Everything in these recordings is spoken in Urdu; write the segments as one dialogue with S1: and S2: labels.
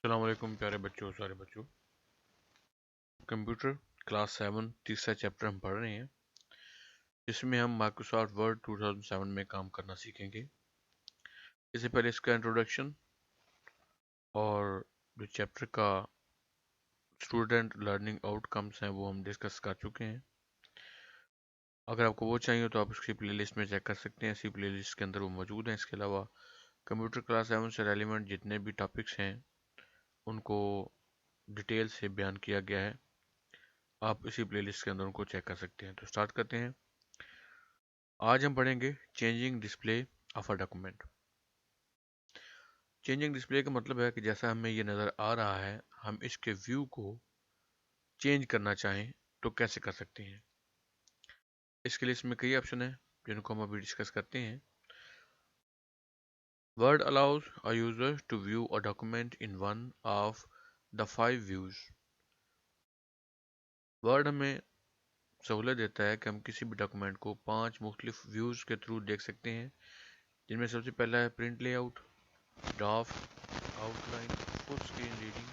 S1: السلام علیکم پیارے بچوں، سارے بچوں. کمپیوٹر کلاس 7 تیسرا چیپٹر ہم پڑھ رہے ہیں، جس میں ہم مائکروسافٹ ورڈ 2007 میں کام کرنا سیکھیں گے. اس سے پہلے اس کا انٹروڈکشن اور جو چیپٹر کا اسٹوڈنٹ لرننگ آؤٹ کمس ہیں وہ ہم ڈسکس کر چکے ہیں. اگر آپ کو وہ چاہیے تو آپ اس کی پلے لسٹ میں چیک کر سکتے ہیں، اسی پلے لسٹ کے اندر وہ موجود ہیں. اس کے علاوہ کمپیوٹر کلاس 7 سے ریلیونٹ جتنے بھی ٹاپکس ہیں ان کو ڈیٹیل سے بیان کیا گیا ہے، آپ اسی پلے لسٹ کے اندر ان کو چیک کر سکتے ہیں. تو سٹارٹ کرتے ہیں. آج ہم پڑھیں گے changing display of a document. Changing display کا مطلب ہے کہ جیسا ہمیں یہ نظر آ رہا ہے، ہم اس کے ویو کو چینج کرنا چاہیں تو کیسے کر سکتے ہیں. اس کے لیے اس میں کئی آپشن ہیں جن کو ہم ابھی ڈسکس کرتے ہیں. Word allows a user to view a document in one of the 5 views. Word ہمیں سہولت دیتا ہے کہ ہم کسی بھی ڈاکومنٹ کو 5 مختلف ویوز کے تھرو دیکھ سکتے ہیں، جن میں سب سے پہلا ہے print layout, draft, outline, full screen reading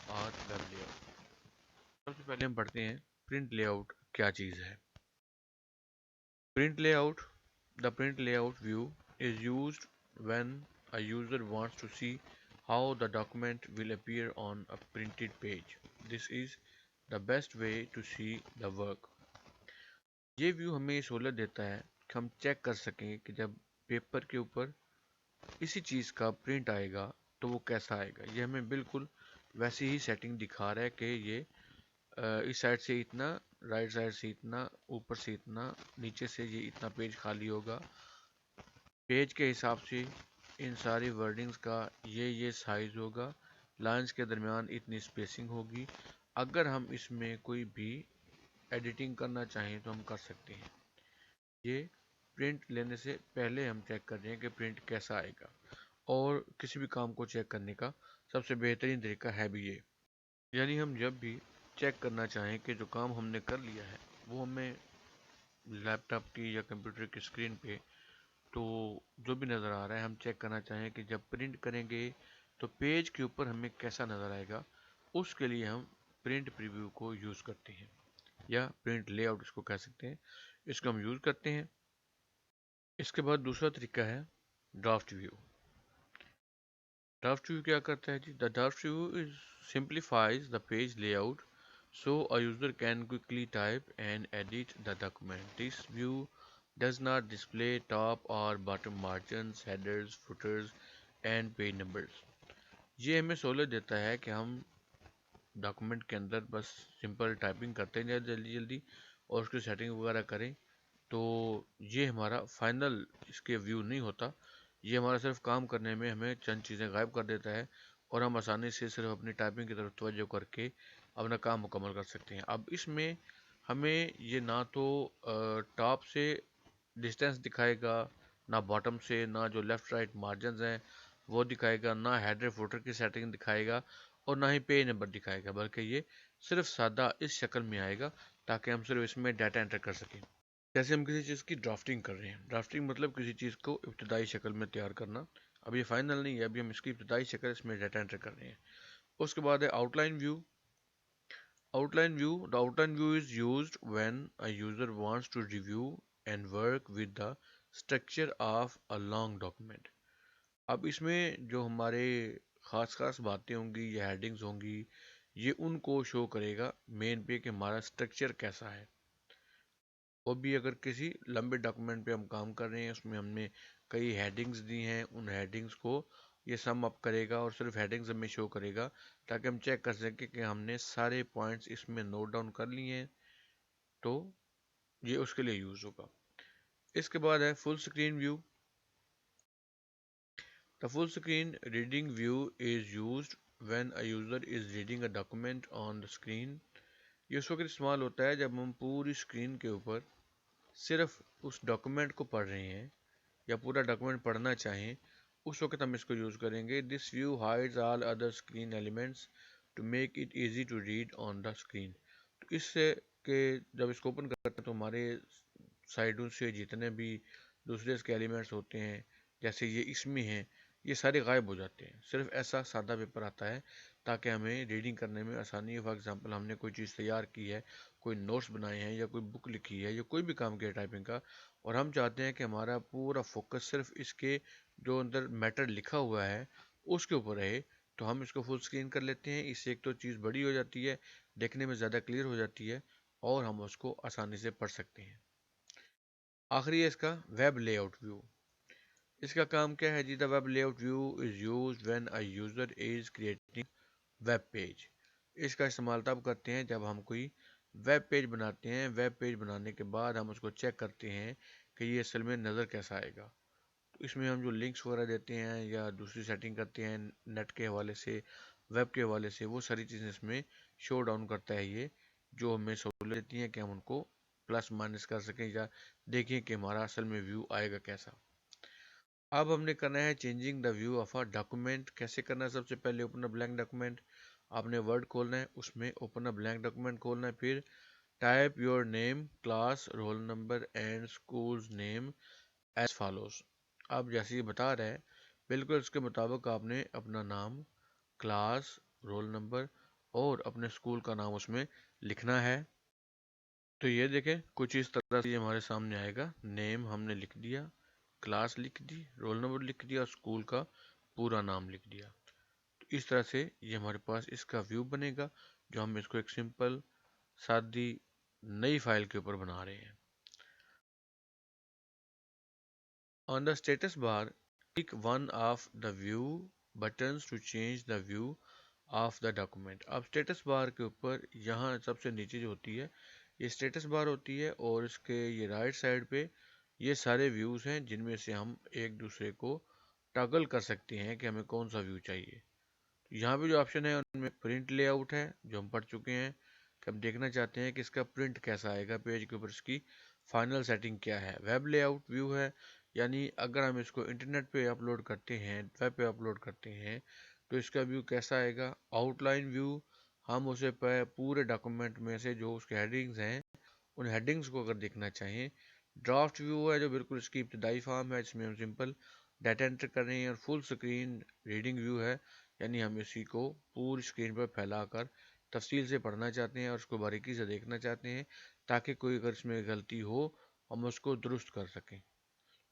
S1: اور ویب لے آؤٹ. سب سے پہلے ہم پڑھتے ہیں پرنٹ لے آؤٹ کیا چیز ہے. Print lay out. The print layout view is used when a user wants to see how the document will appear on a printed page. This is the best way to see the work. یہ ویو ہمیں یہ سہولت دیتا ہے کہ ہم چیک کر سکیں کہ جب پیپر کے اوپر اسی چیز کا پرنٹ آئے گا تو وہ کیسا آئے گا. یہ ہمیں بالکل ویسی ہی سیٹنگ دکھا رہا ہے کہ یہ اس سائڈ سے اتنا، رائٹ سائڈ سے اتنا، اوپر سے اتنا، نیچے سے یہ اتنا پیج خالی ہوگا. پیج کے حساب سے ان ساری ورڈنگز کا یہ سائز ہوگا، لائنز کے درمیان اتنی سپیسنگ ہوگی. اگر ہم اس میں کوئی بھی ایڈیٹنگ کرنا چاہیں تو ہم کر سکتے ہیں. یہ پرنٹ لینے سے پہلے ہم چیک کر رہے ہیں کہ پرنٹ کیسا آئے گا، اور کسی بھی کام کو چیک کرنے کا سب سے بہترین طریقہ ہے بھی یہ. یعنی ہم جب بھی چیک کرنا چاہیں کہ جو کام ہم نے کر لیا ہے وہ ہمیں لیپ ٹاپ کی یا کمپیوٹر کی اسکرین پہ تو جو بھی نظر آ رہا ہے، ہم چیک کرنا چاہیں کہ جب پرنٹ کریں گے تو پیج کے اوپر ہمیں کیسا نظر آئے گا، اس کے لیے ہم پرنٹ پریویو کو یوز کرتے ہیں، یا پرنٹ لے آؤٹ اس کو کہہ سکتے ہیں. اس کو ہم یوز کرتے ہیں. اس کے بعد دوسرا طریقہ ہے ڈرافٹ ویو. ڈرافٹ ویو کیا کرتا ہے جی؟ The draft view simplifies the page layout so a user can quickly type and edit the document. This view does not display top or bottom margins, headers, footers and page numbers. یہ ہمیں سہولت دیتا ہے کہ ہم ڈاکومنٹ کے اندر بس سمپل ٹائپنگ کرتے ہیں جلدی جلدی اور اس کی سیٹنگ وغیرہ کریں، تو یہ ہمارا فائنل اس کے ویو نہیں ہوتا. یہ ہمارا صرف کام کرنے میں ہمیں چند چیزیں غائب کر دیتا ہے اور ہم آسانی سے صرف اپنی ٹائپنگ کی طرف توجہ کر کے اپنا کام مکمل کر سکتے ہیں. اب اس میں ہمیں یہ نہ تو ٹاپ سے ڈسٹینس دکھائے گا، نہ باٹم سے، نہ جو لیفٹ رائٹ مارجنز ہیں وہ دکھائے گا، نہ ہیڈر فوٹر کی سیٹنگ دکھائے گا، اور نہ ہی پیج نمبر دکھائے گا، بلکہ یہ صرف سادہ اس شکل میں آئے گا تاکہ ہم صرف اس میں ڈیٹا انٹر کر سکیں. جیسے ہم کسی چیز کی ڈرافٹنگ کر رہے ہیں. ڈرافٹنگ مطلب کسی چیز کو ابتدائی شکل میں تیار کرنا. اب یہ فائنل نہیں ہے، ابھی ہم اس کی ابتدائی شکل اس میں ڈیٹا انٹر کر رہے ہیں. اس کے بعد ہے outline view. Outline view. The outline view is used when a user wants to review and work with the structure of a long document. اب اس میں جو ہمارے خاص باتیں ہوں گی یا ہیڈنگز ہوں گی، یہ ان کو شو کرے گا مین پہ کہ ہمارا اسٹرکچر کیسا ہے. وہ بھی اگر کسی لمبے ڈاکومنٹ پہ ہم کام کر رہے ہیں، اس میں ہم نے کئی ہیڈنگز دی ہیں، ان ہیڈنگز کو یہ سم اپ کرے گا اور صرف ہیڈنگز ہمیں شو کرے گا تاکہ ہم چیک کر سکیں کہ ہم نے سارے پوائنٹس اس میں نوٹ ڈاؤن کر لیے ہیں، تو یہ اس کے لیے یوز ہوگا. اس کے بعد ہے full screen view. The full screen reading view is used when a user is reading a document on the screen. یہ اس وقت استعمال ہوتا ہے جب ہم پوری اسکرین کے اوپر صرف اس ڈاکومنٹ کو پڑھ رہے ہیں یا پورا ڈاکومنٹ پڑھنا چاہیں، اس وقت ہم اس کو یوز کریں گے. This view hides all other screen elements to make it easy to read on the screen. تو اس سے کہ جب اس کو اوپن کرتے ہیں تو ہمارے سائڈوں سے جتنے بھی دوسرے اس کے ایلیمنٹس ہوتے ہیں، جیسے یہ اس میں ہیں، یہ سارے غائب ہو جاتے ہیں، صرف ایسا سادہ پیپر آتا ہے تاکہ ہمیں ریڈنگ کرنے میں آسانی ہو۔ فار ایگزامپل ہم نے کوئی چیز تیار کی ہے، کوئی نوٹس بنائے ہیں یا کوئی بک لکھی ہے یا کوئی بھی کام کیا ٹائپنگ کا، اور ہم چاہتے ہیں کہ ہمارا پورا فوکس صرف اس کے جو اندر میٹر لکھا ہوا ہے اس کے اوپر رہے، تو ہم اس کو فل اسکرین کر لیتے ہیں۔ اس سے ایک تو چیز بڑی ہو جاتی ہے، دیکھنے میں زیادہ کلیئر ہو جاتی ہے، اور ہم اس کو آسانی سے پڑھ سکتے ہیں۔ آخری ہے اس کا ویب لے آؤٹ ویو۔ اس کا کام کیا ہے جی؟ The web layout view is used when a user is creating web page. اس کا استعمال تب کرتے ہیں جب ہم کوئی ویب پیج بناتے ہیں۔ ویب پیج بنانے کے بعد ہم اس کو چیک کرتے ہیں کہ یہ اصل میں نظر کیسا آئے گا۔ تو اس میں ہم جو لنکس وغیرہ دیتے ہیں یا دوسری سیٹنگ کرتے ہیں نیٹ کے حوالے سے، ویب کے حوالے سے، وہ ساری چیزیں اس میں شو ڈاؤن کرتا ہے یہ، جو ہمیں سہولت دیتی ہیں کہ ہم ان کو پلس مائنس کر سکیں یا دیکھیں کہ ہمارا اصل میں ویو آئے گا کیسا۔ اب ہم نے کرنا ہے changing the view of a document. کیسے کرنا ہے؟ سب سے پہلے اوپن اے بلینک ڈاکومنٹ، آپ نے ورڈ کھولنا ہے، اس میں اوپن اے بلینک ڈاکومنٹ کھولنا ہے، پھر type your name, class, roll number and schools name as follows. اب جیسے یہ بتا رہا ہے بالکل اس کے مطابق آپ نے اپنا نام، کلاس، رول نمبر اور اپنے اسکول کا نام اس میں لکھنا ہے۔ تو یہ دیکھیں کچھ اس طرح سے یہ ہمارے سامنے آئے گا۔ نیم ہم نے لکھ دیا، کلاس لکھ دی، رول نمبر لکھ دیا، اور اسکول کا پورا نام لکھ دیا۔ تو اس طرح سے یہ ہمارے پاس اس کا ویو بنے گا، جو ہم اس کو ایک سمپل سادی نئی فائل کے اوپر بنا رہے ہیں۔ On the status bar, click one of the view buttons to change the view of the document۔ اب status bar کے اوپر یہاں سب سے نیچے جو ہوتی ہے یہ status bar ہوتی ہے، اور اس کے یہ رائٹ سائڈ پہ یہ سارے ویوز ہیں جن میں سے ہم ایک دوسرے کو ٹاگل کر سکتے ہیں کہ ہمیں کون سا ویو چاہیے۔ یہاں پہ جو آپشن ہے ان میں پرنٹ لے آؤٹ ہے جو ہم پڑھ چکے ہیں کہ ہم دیکھنا چاہتے ہیں کہ اس کا پرنٹ کیسا آئے گا پیج کے اوپر، اس کی فائنل سیٹنگ کیا ہے۔ ویب لے آؤٹ ویو ہے، یعنی اگر ہم اس کو انٹرنیٹ پہ اپلوڈ کرتے ہیں، ویب پہ اپلوڈ کرتے ہیں، تو اس کا ویو کیسا آئے گا۔ آؤٹ لائن ویو، ہم اسے پورے ڈاکومنٹ میں سے جو اس کے ہیڈنگز ہیں ان ہیڈنگز کو اگر دیکھنا چاہیں۔ ڈرافٹ ویو ہے جو بالکل اس کی ابتدائی فارم ہے، جس میں ہم سمپل ڈیٹا انٹر کر رہے ہیں، اور فل اسکرین ریڈنگ ویو ہے، یعنی ہم اسی کو پوری اسکرین پر پھیلا کر تفصیل سے پڑھنا چاہتے ہیں اور اس کو باریکی سے دیکھنا چاہتے ہیں تاکہ کوئی اگر اس میں غلطی ہو ہم اس کو درست کر سکیں۔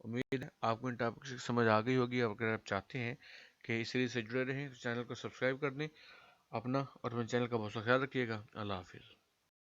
S1: امید ہے آپ کو ان ٹاپک سے سمجھ آ گئی ہوگی۔ اگر آپ چاہتے ہیں کہ اس سیریز سے جڑے رہیں تو چینل کو سبسکرائب کر دیں۔ اپنا اور اپنے چینل کا بہت سا خیال رکھیے گا۔ اللہ حافظ۔